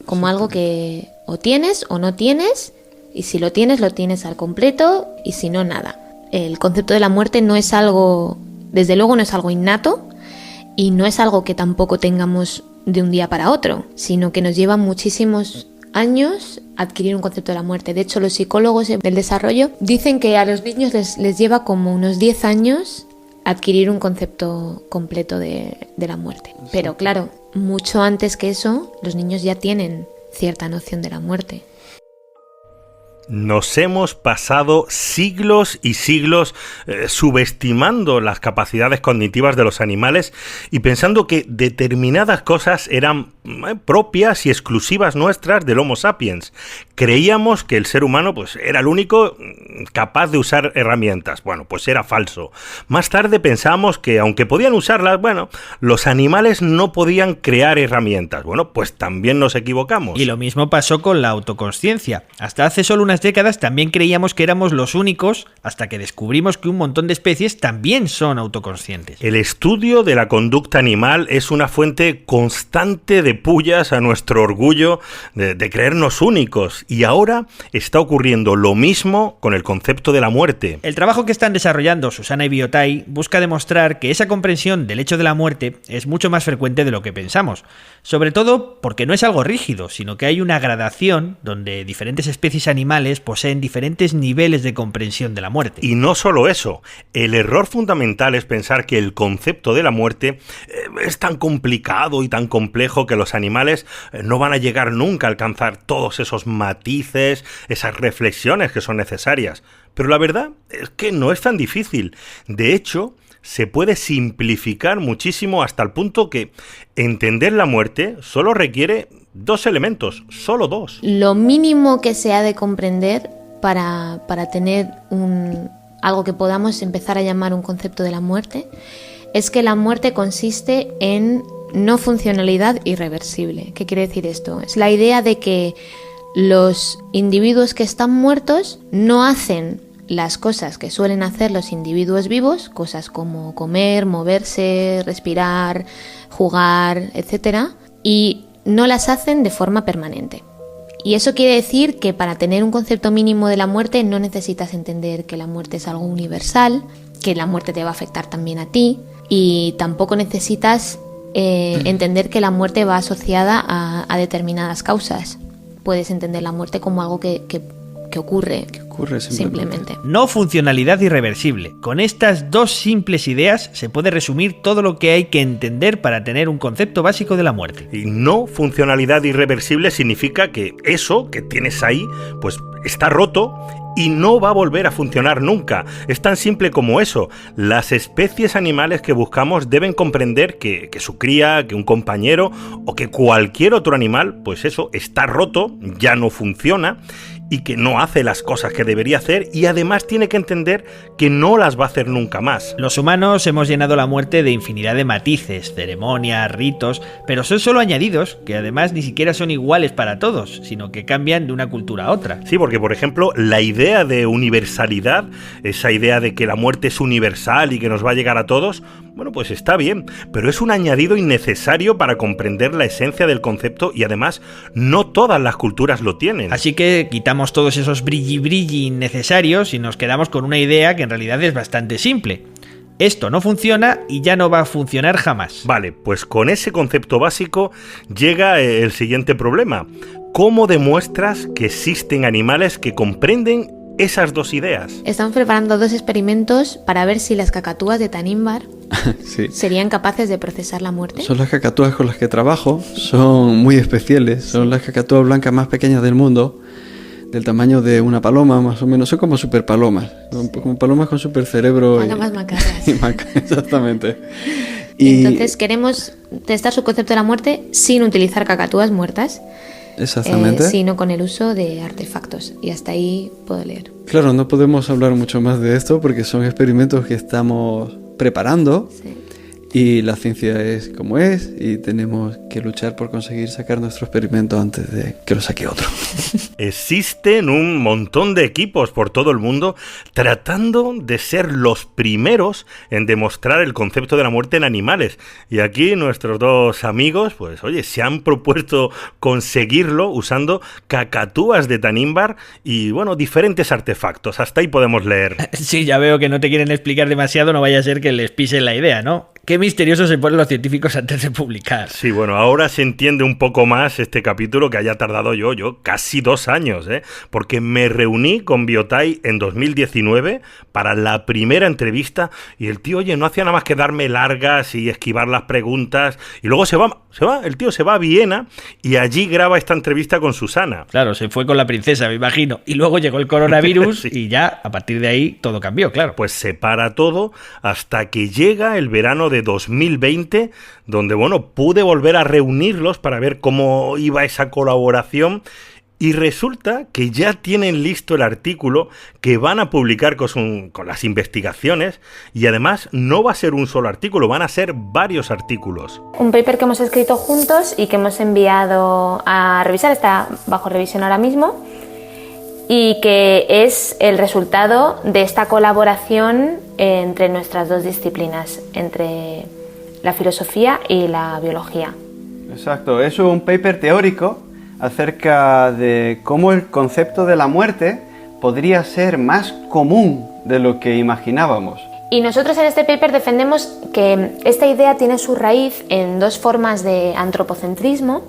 como algo que o tienes o no tienes, y si lo tienes al completo, y si no, nada. El concepto de la muerte no es algo, desde luego no es algo innato, y no es algo que tampoco tengamos de un día para otro, sino que nos lleva muchísimos años adquirir un concepto de la muerte. De hecho, los psicólogos del desarrollo dicen que a los niños les lleva como unos 10 años adquirir un concepto completo de la muerte. Pero claro, mucho antes que eso, los niños ya tienen cierta noción de la muerte. Nos hemos pasado siglos y siglos subestimando las capacidades cognitivas de los animales y pensando que determinadas cosas eran propias y exclusivas nuestras del Homo sapiens. Creíamos que el ser humano pues era el único capaz de usar herramientas. Bueno, pues era falso. Más tarde pensamos que aunque podían usarlas, bueno, los animales no podían crear herramientas. Bueno, pues también nos equivocamos. Y lo mismo pasó con la autoconsciencia. Hasta hace solo unas décadas también creíamos que éramos los únicos, hasta que descubrimos que un montón de especies también son autoconscientes. El estudio de la conducta animal es una fuente constante de pullas a nuestro orgullo de creernos únicos, y ahora está ocurriendo lo mismo con el concepto de la muerte. El trabajo que están desarrollando Susana y Biotai busca demostrar que esa comprensión del hecho de la muerte es mucho más frecuente de lo que pensamos, sobre todo porque no es algo rígido, sino que hay una gradación donde diferentes especies animales poseen diferentes niveles de comprensión de la muerte. Y no solo eso, el error fundamental es pensar que el concepto de la muerte es tan complicado y tan complejo que los animales no van a llegar nunca a alcanzar todos esos matices, esas reflexiones que son necesarias. Pero la verdad es que no es tan difícil. De hecho, se puede simplificar muchísimo hasta el punto que entender la muerte solo requiere 2 elementos, solo 2. Lo mínimo que se ha de comprender para tener algo que podamos empezar a llamar un concepto de la muerte es que la muerte consiste en no funcionalidad irreversible. ¿Qué quiere decir esto? Es la idea de que los individuos que están muertos no hacen las cosas que suelen hacer los individuos vivos, cosas como comer, moverse, respirar, jugar, etc., y no las hacen de forma permanente. Y eso quiere decir que para tener un concepto mínimo de la muerte no necesitas entender que la muerte es algo universal, que la muerte te va a afectar también a ti, y tampoco necesitas entender que la muerte va asociada a determinadas causas. Puedes entender la muerte como algo que ocurre simplemente. No funcionalidad irreversible. Con estas 2 simples ideas se puede resumir todo lo que hay que entender para tener un concepto básico de la muerte. Y no funcionalidad irreversible significa que eso que tienes ahí pues está roto y no va a volver a funcionar nunca. Es tan simple como eso. Las especies animales que buscamos deben comprender que su cría, que un compañero o que cualquier otro animal, pues eso, está roto, ya no funciona y que no hace las cosas que debería hacer, y además tiene que entender que no las va a hacer nunca más. Los humanos hemos llenado la muerte de infinidad de matices, ceremonias, ritos, pero son solo añadidos que además ni siquiera son iguales para todos, sino que cambian de una cultura a otra. Sí, porque por ejemplo, la idea de universalidad, esa idea de que la muerte es universal y que nos va a llegar a todos, bueno, pues está bien, pero es un añadido innecesario para comprender la esencia del concepto, y además no todas las culturas lo tienen. Así que quitamos todos esos brilli innecesarios y nos quedamos con una idea que en realidad es bastante simple. Esto no funciona y ya no va a funcionar jamás. Vale, pues con ese concepto básico llega el siguiente problema. ¿Cómo demuestras que existen animales que comprenden esas 2 ideas? Estamos preparando 2 experimentos para ver si las cacatúas de Tanimbar Sí. ¿Serían capaces de procesar la muerte? Son las cacatúas con las que trabajo, son muy especiales, son las cacatúas blancas más pequeñas del mundo, del tamaño de una paloma más o menos, son como superpalomas, como palomas con supercerebro. Palomas macabras. Exactamente. Entonces queremos testar su concepto de la muerte sin utilizar cacatúas muertas. Exactamente. Sino con el uso de artefactos. Y hasta ahí puedo leer. Claro, no podemos hablar mucho más de esto porque son experimentos que estamos preparando. Sí. Y la ciencia es como es y tenemos que luchar por conseguir sacar nuestro experimento antes de que lo saque otro. Existen un montón de equipos por todo el mundo tratando de ser los primeros en demostrar el concepto de la muerte en animales. Y aquí nuestros dos amigos, pues oye, se han propuesto conseguirlo usando cacatúas de Tanimbar y, bueno, diferentes artefactos. Hasta ahí podemos leer. Sí, ya veo que no te quieren explicar demasiado, no vaya a ser que les pisen la idea, ¿no? Qué misteriosos se ponen los científicos antes de publicar. Sí, bueno, ahora se entiende un poco más este capítulo que haya tardado yo casi 2 años, porque me reuní con Biotai en 2019 para la primera entrevista y el tío, oye, no hacía nada más que darme largas y esquivar las preguntas y luego el tío se va a Viena y allí graba esta entrevista con Susana. Claro, se fue con la princesa, me imagino, y luego llegó el coronavirus sí. Y ya, a partir de ahí, todo cambió, claro. Pues se para todo hasta que llega el verano de 2020, donde, bueno, pude volver a reunirlos para ver cómo iba esa colaboración y resulta que ya tienen listo el artículo que van a publicar con las investigaciones y además no va a ser un solo artículo, van a ser varios artículos. Un paper que hemos escrito juntos y que hemos enviado a revisar, está bajo revisión ahora mismo y que es el resultado de esta colaboración entre nuestras dos disciplinas, entre la filosofía y la biología. Exacto, es un paper teórico acerca de cómo el concepto de la muerte podría ser más común de lo que imaginábamos. Y nosotros en este paper defendemos que esta idea tiene su raíz en 2 formas de antropocentrismo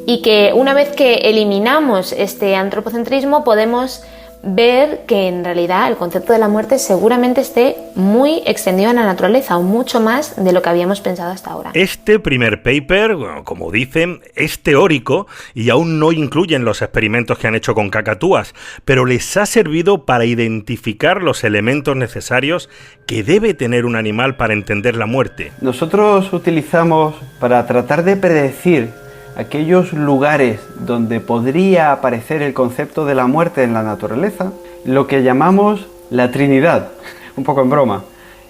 y que una vez que eliminamos este antropocentrismo podemos ver que en realidad el concepto de la muerte seguramente esté muy extendido en la naturaleza o mucho más de lo que habíamos pensado hasta ahora. Este primer paper, bueno, como dicen, es teórico y aún no incluyen los experimentos que han hecho con cacatúas, pero les ha servido para identificar los elementos necesarios que debe tener un animal para entender la muerte. Nosotros utilizamos para tratar de predecir aquellos lugares donde podría aparecer el concepto de la muerte en la naturaleza, lo que llamamos la Trinidad, un poco en broma.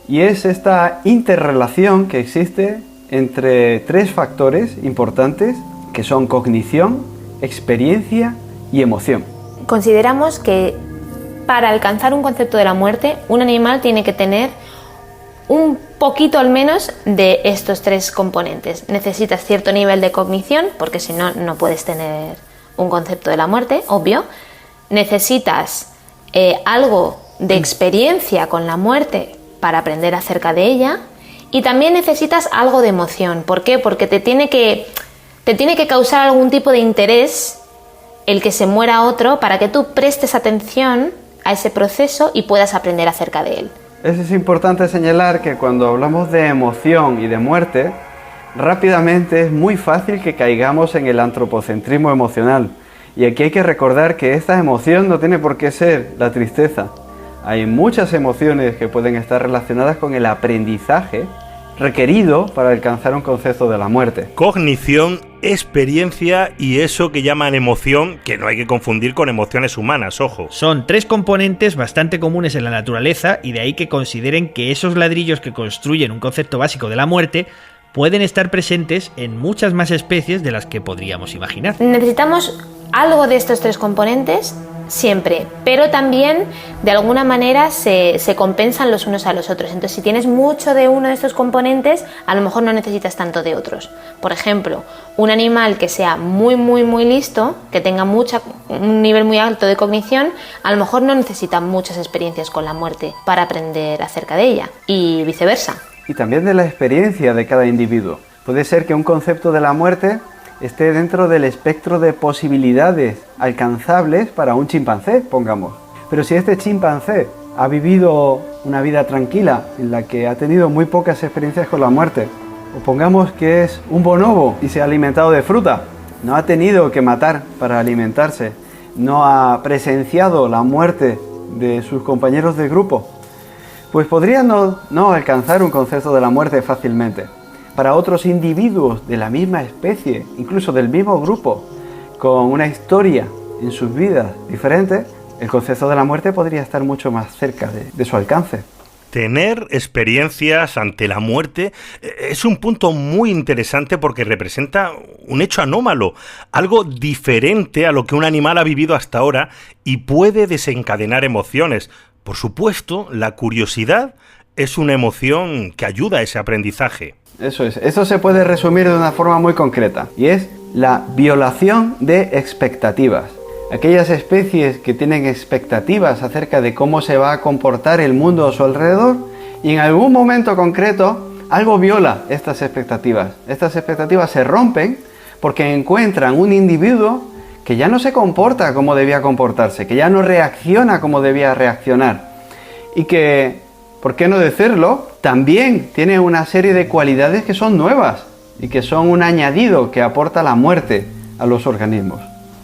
Y es esta interrelación que existe entre 3 factores importantes que son cognición, experiencia y emoción. Consideramos que para alcanzar un concepto de la muerte, un animal tiene que tener un poquito al menos de estos 3 componentes. Necesitas cierto nivel de cognición, porque si no, no puedes tener un concepto de la muerte, obvio. Necesitas algo de experiencia con la muerte para aprender acerca de ella. Y también necesitas algo de emoción. ¿Por qué? Porque te tiene que causar algún tipo de interés el que se muera otro para que tú prestes atención a ese proceso y puedas aprender acerca de él. Es importante señalar que cuando hablamos de emoción y de muerte, rápidamente es muy fácil que caigamos en el antropocentrismo emocional. Y aquí hay que recordar que esta emoción no tiene por qué ser la tristeza. Hay muchas emociones que pueden estar relacionadas con el aprendizaje requerido para alcanzar un concepto de la muerte. Cognición, experiencia y eso que llaman emoción, que no hay que confundir con emociones humanas, ojo. Son 3 componentes bastante comunes en la naturaleza y de ahí que consideren que esos ladrillos que construyen un concepto básico de la muerte pueden estar presentes en muchas más especies de las que podríamos imaginar. Necesitamos algo de estos 3 componentes siempre, pero también de alguna manera se compensan los unos a los otros. Entonces, si tienes mucho de uno de estos componentes, a lo mejor no necesitas tanto de otros. Por ejemplo, un animal que sea muy listo, que tenga un nivel muy alto de cognición, a lo mejor no necesita muchas experiencias con la muerte para aprender acerca de ella, y viceversa. Y también de la experiencia de cada individuo. Puede ser que un concepto de la muerte esté dentro del espectro de posibilidades alcanzables para un chimpancé, pongamos. Pero si este chimpancé ha vivido una vida tranquila en la que ha tenido muy pocas experiencias con la muerte. O pongamos que es un bonobo y se ha alimentado de fruta. No ha tenido que matar para alimentarse. No ha presenciado la muerte de sus compañeros de grupo. Pues podría no alcanzar un concepto de la muerte fácilmente. Para otros individuos de la misma especie, incluso del mismo grupo, con una historia en sus vidas diferente, el concepto de la muerte podría estar mucho más cerca de su alcance. Tener experiencias ante la muerte es un punto muy interesante porque representa un hecho anómalo, algo diferente a lo que un animal ha vivido hasta ahora y puede desencadenar emociones. Por supuesto, la curiosidad es una emoción que ayuda a ese aprendizaje. Eso es. Eso se puede resumir de una forma muy concreta y es la violación de expectativas. Aquellas especies que tienen expectativas acerca de cómo se va a comportar el mundo a su alrededor y en algún momento concreto algo viola estas expectativas. Estas expectativas se rompen porque encuentran un individuo que ya no se comporta como debía comportarse, que ya no reacciona como debía reaccionar y que, ¿por qué no decirlo?, también tiene una serie de cualidades que son nuevas y que son un añadido que aporta la muerte a los organismos.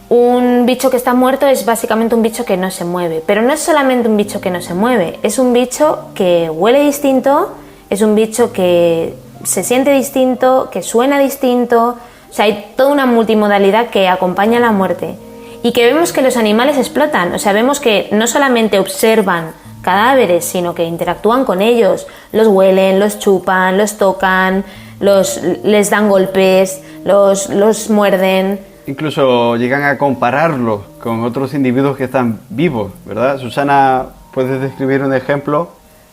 Un bicho que está muerto es básicamente un bicho que no se mueve, pero no es solamente un bicho que no se mueve, es un bicho que huele distinto, es un bicho que se siente distinto, que suena distinto, o sea, hay toda una multimodalidad que acompaña a la muerte y que vemos que los animales explotan, o sea, vemos que no solamente observan cadáveres, sino que interactúan con ellos, los huelen, los chupan, los tocan, les dan golpes, los muerden. Incluso llegan a compararlos con otros individuos que están vivos, ¿verdad? Susana, ¿puedes describir un ejemplo?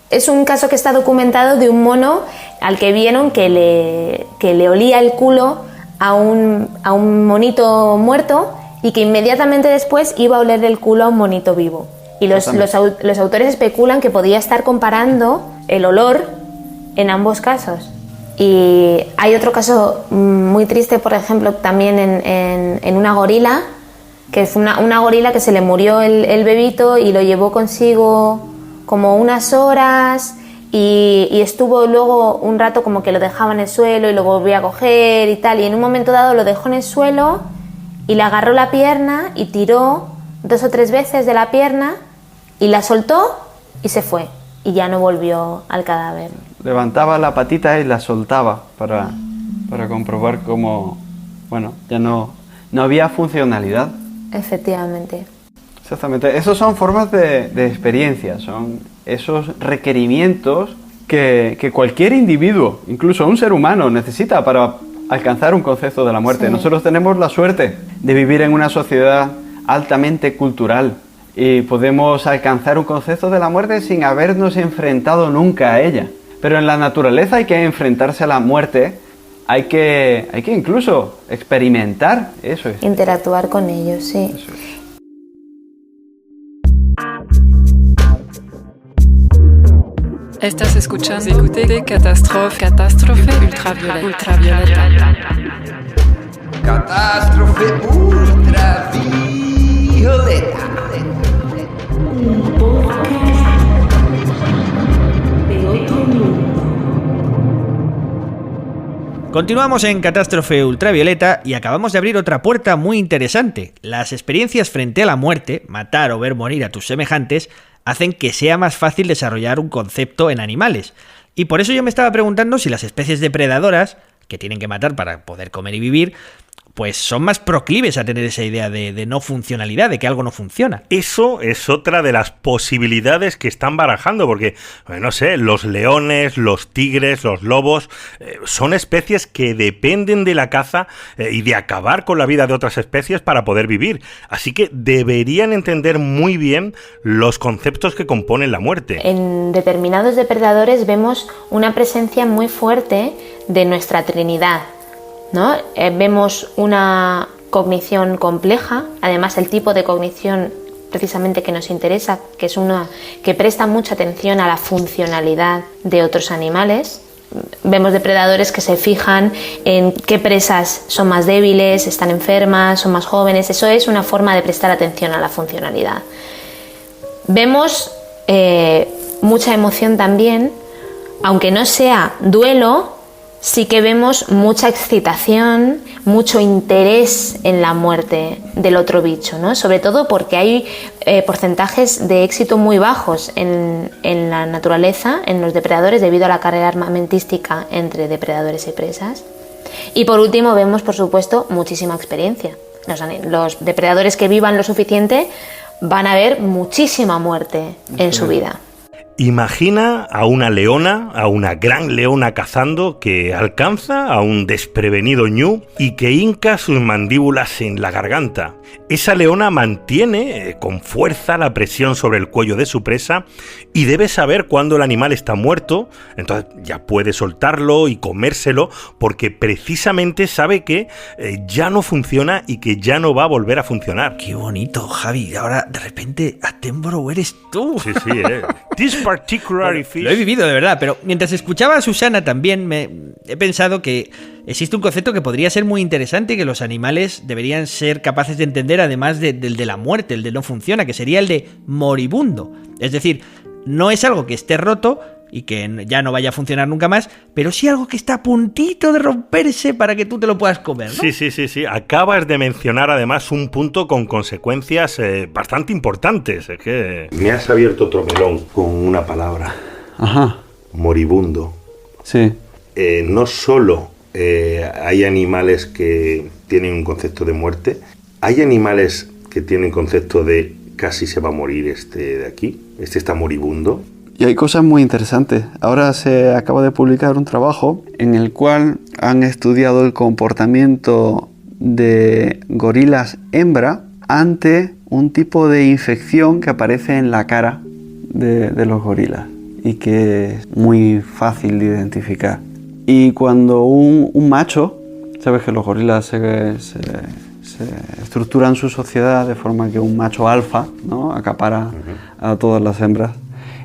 Es un caso que está documentado de un mono al que vieron que le olía el culo a un monito muerto y que inmediatamente después iba a oler el culo a un monito vivo. Y los autores especulan que podía estar comparando el olor en ambos casos. Y hay otro caso muy triste, por ejemplo, también en una gorila, que es una gorila que se le murió el bebito y lo llevó consigo como unas horas y estuvo luego un rato como que lo dejaba en el suelo y lo volvía a coger y tal, y en un momento dado lo dejó en el suelo y le agarró la pierna y tiró 2 o 3 veces de la pierna y la soltó y se fue y ya no volvió al cadáver. Levantaba la patita y la soltaba para comprobar cómo, bueno, ya no había funcionalidad. Efectivamente. Exactamente. Esas son formas de experiencia, son esos requerimientos que cualquier individuo, incluso un ser humano, necesita para alcanzar un concepto de la muerte. Sí. Nosotros tenemos la suerte de vivir en una sociedad altamente cultural y podemos alcanzar un concepto de la muerte sin habernos enfrentado nunca a ella. Pero en la naturaleza hay que enfrentarse a la muerte, hay que incluso experimentar, eso es. Interactuar con ellos, sí. Eso es. Estás escuchando Catástrofe ultravioleta. Catástrofe ultravioleta. Un podcast de otro mundo. Continuamos en Catástrofe Ultravioleta y acabamos de abrir otra puerta muy interesante. Las experiencias frente a la muerte, matar o ver morir a tus semejantes, hacen que sea más fácil desarrollar un concepto en animales. Y por eso yo me estaba preguntando si las especies depredadoras, que tienen que matar para poder comer y vivir, pues son más proclives a tener esa idea de no funcionalidad, de que algo no funciona. Eso es otra de las posibilidades que están barajando, porque, no sé, los leones, los tigres, los lobos, son especies que dependen de la caza y de acabar con la vida de otras especies para poder vivir. Así que deberían entender muy bien los conceptos que componen la muerte. En determinados depredadores vemos una presencia muy fuerte de nuestra Trinidad, ¿no? Vemos una cognición compleja, además el tipo de cognición precisamente que nos interesa, que es una que presta mucha atención a la funcionalidad de otros animales. Vemos depredadores que se fijan en qué presas son más débiles, están enfermas, son más jóvenes. Eso es una forma de prestar atención a la funcionalidad. Vemos mucha emoción también, aunque no sea duelo, sí que vemos mucha excitación, mucho interés en la muerte del otro bicho, ¿no? Sobre todo porque hay porcentajes de éxito muy bajos en la naturaleza, en los depredadores, debido a la carrera armamentística entre depredadores y presas. Y por último vemos, por supuesto, muchísima experiencia. Los depredadores que vivan lo suficiente van a ver muchísima muerte en su vida. Imagina a una leona, a una gran leona cazando que alcanza a un desprevenido ñu y que hinca sus mandíbulas en la garganta. Esa leona mantiene con fuerza la presión sobre el cuello de su presa y debe saber cuándo el animal está muerto, entonces ya puede soltarlo y comérselo porque precisamente sabe que ya no funciona y que ya no va a volver a funcionar. Qué bonito, Javi. Ahora de repente Attenborough eres tú. Sí, This particular fish. Lo he vivido de verdad, pero mientras escuchaba a Susana también he pensado que existe un concepto que podría ser muy interesante y que los animales deberían ser capaces de entender, además del de la muerte, el de no funciona, que sería el de moribundo. Es decir, no es algo que esté roto y que ya no vaya a funcionar nunca más, pero sí algo que está a puntito de romperse para que tú te lo puedas comer, ¿no? Sí. Acabas de mencionar además un punto con consecuencias bastante importantes. Es que... Me has abierto otro melón con una palabra. Ajá. Moribundo. Sí. No solo hay animales que tienen un concepto de muerte, hay animales que tienen concepto de casi se va a morir este de aquí, este está moribundo. Y hay cosas muy interesantes. Ahora se acaba de publicar un trabajo en el cual han estudiado el comportamiento de gorilas hembra ante un tipo de infección que aparece en la cara de los gorilas y que es muy fácil de identificar. Y cuando un macho, sabes que los gorilas se estructuran su sociedad de forma que un macho alfa, ¿no?, acapara a todas las hembras.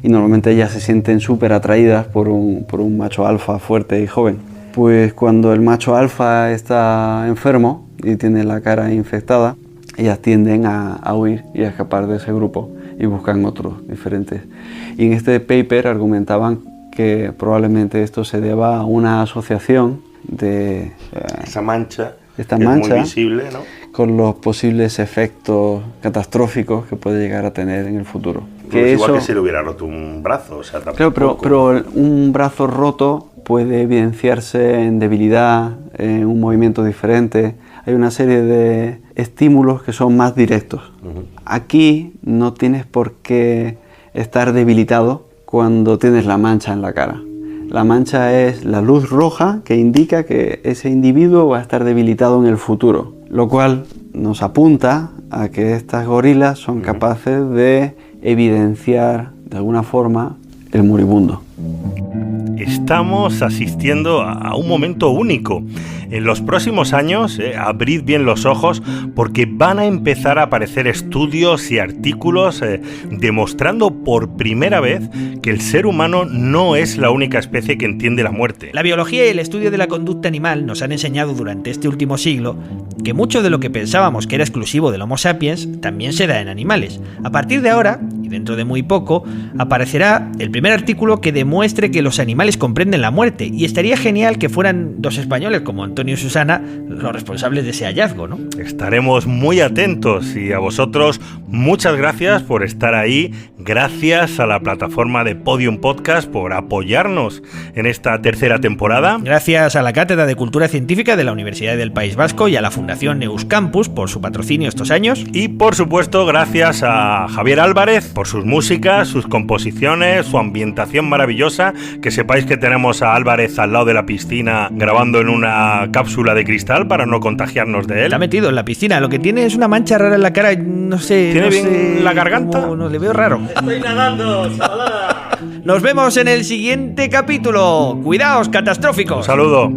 Y normalmente ellas se sienten súper atraídas por un macho alfa fuerte y joven. Pues cuando el macho alfa está enfermo y tiene la cara infectada, ellas tienden a huir y a escapar de ese grupo y buscan otros diferentes. Y en este paper argumentaban que probablemente esto se deba a una asociación de... Esa mancha, esta es mancha muy visible, ¿no?, con los posibles efectos catastróficos que puede llegar a tener en el futuro. Pues igual que si le hubiera roto un brazo, o sea, claro, pero un brazo roto puede evidenciarse en debilidad, en un movimiento diferente. Hay una serie de estímulos que son más directos. Aquí no tienes por qué estar debilitado cuando tienes la mancha en la cara. La mancha es la luz roja que indica que ese individuo va a estar debilitado en el futuro, lo cual nos apunta a que estas gorilas son capaces de evidenciar de alguna forma el moribundo. Estamos asistiendo a un momento único. En los próximos años, abrid bien los ojos porque van a empezar a aparecer estudios y artículos demostrando por primera vez que el ser humano no es la única especie que entiende la muerte. La biología y el estudio de la conducta animal nos han enseñado durante este último siglo que mucho de lo que pensábamos que era exclusivo del Homo sapiens también se da en animales. A partir de ahora, y dentro de muy poco, aparecerá el primer artículo que demuestre que los animales comprenden la muerte, y estaría genial que fueran dos españoles como Antonio y Susana los responsables de ese hallazgo, ¿no? Estaremos muy atentos y a vosotros muchas gracias por estar ahí, gracias a la plataforma de Podium Podcast por apoyarnos en esta tercera temporada. Gracias a la Cátedra de Cultura Científica de la Universidad del País Vasco y a la Fundación Neuscampus por su patrocinio estos años. Y por supuesto gracias a Javier Álvarez por sus músicas, sus composiciones, su ambientación maravillosa. Que sepáis que tenemos a Álvarez al lado de la piscina grabando en una cápsula de cristal para no contagiarnos de él. Está metido en la piscina, lo que tiene es una mancha rara en la cara, no sé... ¿Tiene no bien sé la garganta? No, le veo raro. Estoy nadando, chavalada. Nos vemos en el siguiente capítulo. Cuidaos, catastróficos. Un saludo.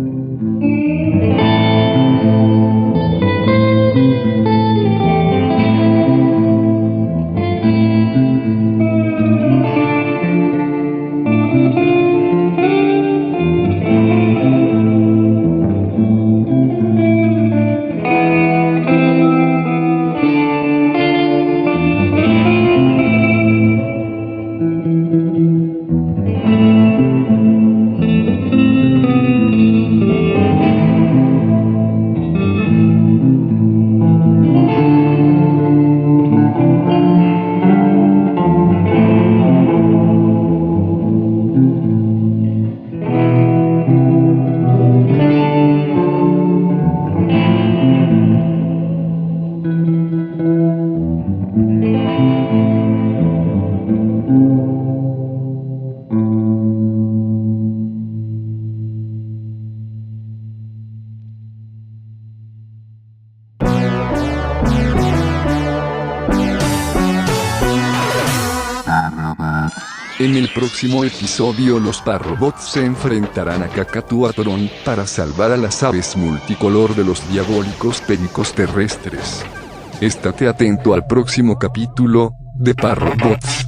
En el próximo episodio los Parrobots se enfrentarán a Cacatuatron para salvar a las aves multicolor de los diabólicos pericos terrestres. Estate atento al próximo capítulo de Parrobots.